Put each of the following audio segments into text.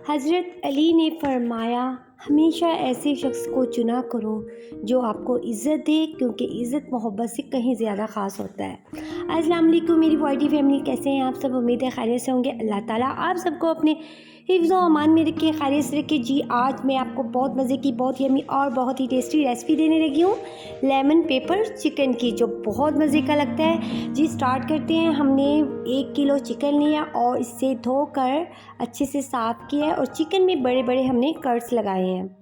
हज़रत अली ने फरमाया, हमेशा ऐसे शख्स को चुना करो जो आपको इज़्ज़त दे, क्योंकि इज़्ज़त मोहब्बत से कहीं ज़्यादा ख़ास होता है। अस्सलाम वालेकुम मेरी वाइटी फैमिली, कैसे हैं आप सब? उम्मीद है खैरियत से होंगे। अल्लाह ताला आप सबको अपने हिफ्ज़ व अमान में रखे, खैरियत से रखे। जी आज मैं आपको बहुत मज़े की, बहुत यम्मी और बहुत ही टेस्टी रेसिपी देने लगी हूँ लेमन पेपर चिकन की, जो बहुत मज़े का लगता है। जी स्टार्ट करते हैं। हमने 1 किलो चिकन लिया और इसे धोकर अच्छे से साफ़ किया है और चिकन में बड़े बड़े हमने कट्स लगाए हैं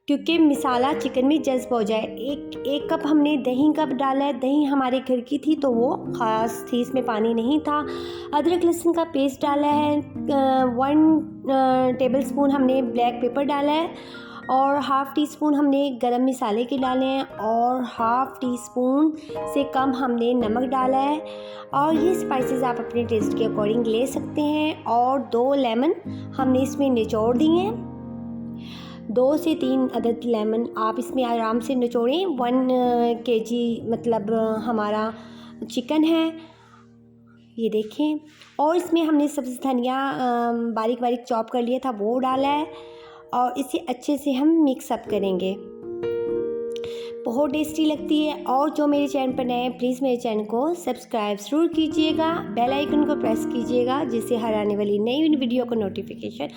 क्योंकि मसाला चिकन में जज्ब हो जाए। एक कप हमने दही का डाला है। दही हमारे घर की थी तो वो ख़ास थी, इसमें पानी नहीं था। अदरक लहसुन का पेस्ट डाला है। 1 टेबल स्पून हमने ब्लैक पेपर डाला है और हाफ़ टी स्पून हमने गरम मसाले के डाले हैं और हाफ़ टी स्पून से कम हमने नमक डाला है। और ये स्पाइसेस आप अपने टेस्ट के अकॉर्डिंग ले सकते हैं। और 2 लेमन हमने इसमें निचोड़ दिए हैं। 2 से 3 अदद लेमन आप इसमें आराम से निचोड़ें। 1 केजी मतलब हमारा चिकन है, ये देखें। और इसमें हमने सब्ज़ी धनिया बारीक बारीक चॉप कर लिया था, वो डाला है और इसे अच्छे से हम मिक्स अप करेंगे। बहुत टेस्टी लगती है। और जो मेरे चैनल पर नए हैं, प्लीज़ मेरे चैनल को सब्सक्राइब ज़रूर कीजिएगा, बेल आइकन को प्रेस कीजिएगा, जिससे हर आने वाली नई वीडियो को नोटिफिकेशन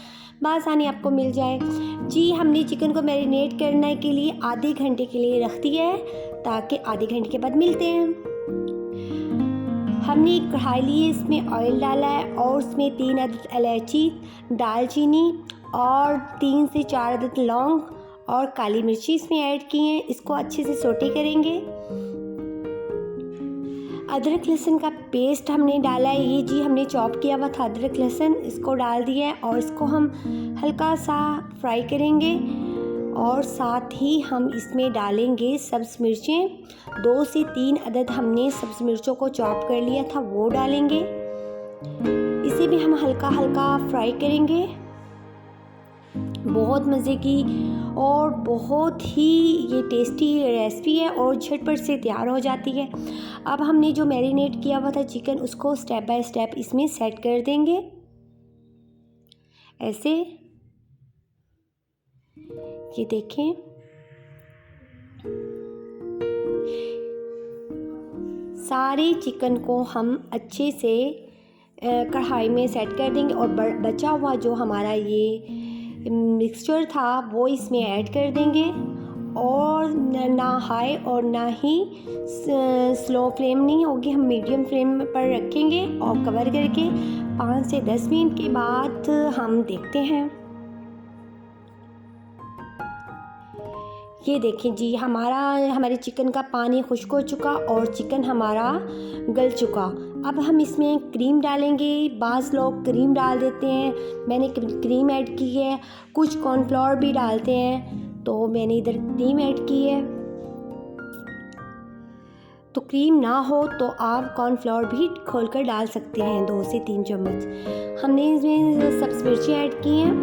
बआसानी आपको मिल जाए। जी हमने चिकन को मैरिनेट करने के लिए आधे घंटे के लिए रख दिया है, ताकि आधे घंटे के बाद मिलते हैं। हमने एक कढ़ाई ली है, इसमें ऑयल डाला है और उसमें 3 अदद इलायची, दालचीनी और 3 से 4 अदद लौंग और काली मिर्ची इसमें ऐड की हैं। इसको अच्छे से सोटे करेंगे। अदरक लहसुन का पेस्ट हमने डाला है, ये जी हमने चॉप किया हुआ था अदरक लहसुन, इसको डाल दिया है और इसको हम हल्का सा फ्राई करेंगे। और साथ ही हम इसमें डालेंगे सब्ज़ मिर्चें। 2 से 3 अदद हमने सब्ज़ मिर्चों को चॉप कर लिया था, वो डालेंगे। इसे भी हम हल्का हल्का फ्राई करेंगे। बहुत मज़े की और बहुत ही ये टेस्टी रेसिपी है और झटपट से तैयार हो जाती है। अब हमने जो मैरिनेट किया हुआ था चिकन, उसको स्टेप बाय स्टेप इसमें सेट कर देंगे ऐसे। ये देखें, सारे चिकन को हम अच्छे से कढ़ाई में सेट कर देंगे और बचा हुआ जो हमारा ये मिक्सचर था वो इसमें ऐड कर देंगे। और ना हाई और ना ही स्लो फ्लेम नहीं होगी, हम मीडियम फ्लेम पर रखेंगे और कवर करके 5 से 10 मिनट के बाद हम देखते हैं। ये देखें जी, हमारे चिकन का पानी खुश्क हो चुका और चिकन हमारा गल चुका। अब हम इसमें क्रीम डालेंगे। बाज़ लोग क्रीम डाल देते हैं, मैंने क्रीम ऐड की है। कुछ कॉर्नफ्लोर भी डालते हैं, तो मैंने इधर क्रीम ऐड की है। तो क्रीम ना हो तो आप कॉर्नफ्लोर भी खोलकर डाल सकते हैं, 2 से 3 चम्मच। हमने इसमें सब्ज़ मिर्ची ऐड की हैं।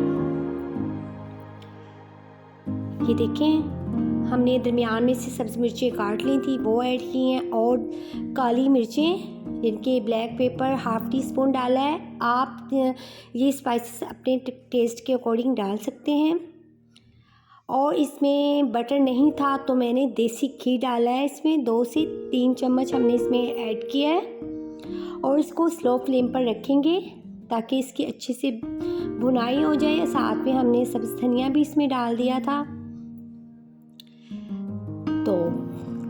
ये देखें, हमने दरमियान में से सब्ज़ मिर्चें काट ली थी, वो ऐड की हैं। और काली मिर्चें, जिनके black pepper half tea spoon डाला है। आप ये स्पाइसेस अपने टेस्ट के अकॉर्डिंग डाल सकते हैं। और इसमें बटर नहीं था तो मैंने देसी घी डाला है, इसमें 2 से 3 चम्मच हमने इसमें ऐड किया है। और इसको स्लो फ्लेम पर रखेंगे ताकि इसकी अच्छे से भुनाई हो जाए। साथ में हमने सब्ज़ धनिया भी इसमें डाल दिया था। तो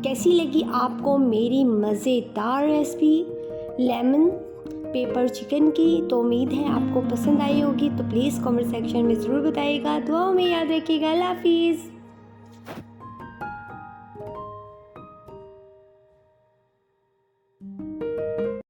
कैसी लगी आपको मेरी मज़ेदार रेसिपी लेमन पेपर चिकन की? तो उम्मीद है आपको पसंद आई होगी। तो प्लीज़ कमेंट सेक्शन में ज़रूर बताइएगा। दुआओं में याद रखिएगा। अल्लाह हाफिज़।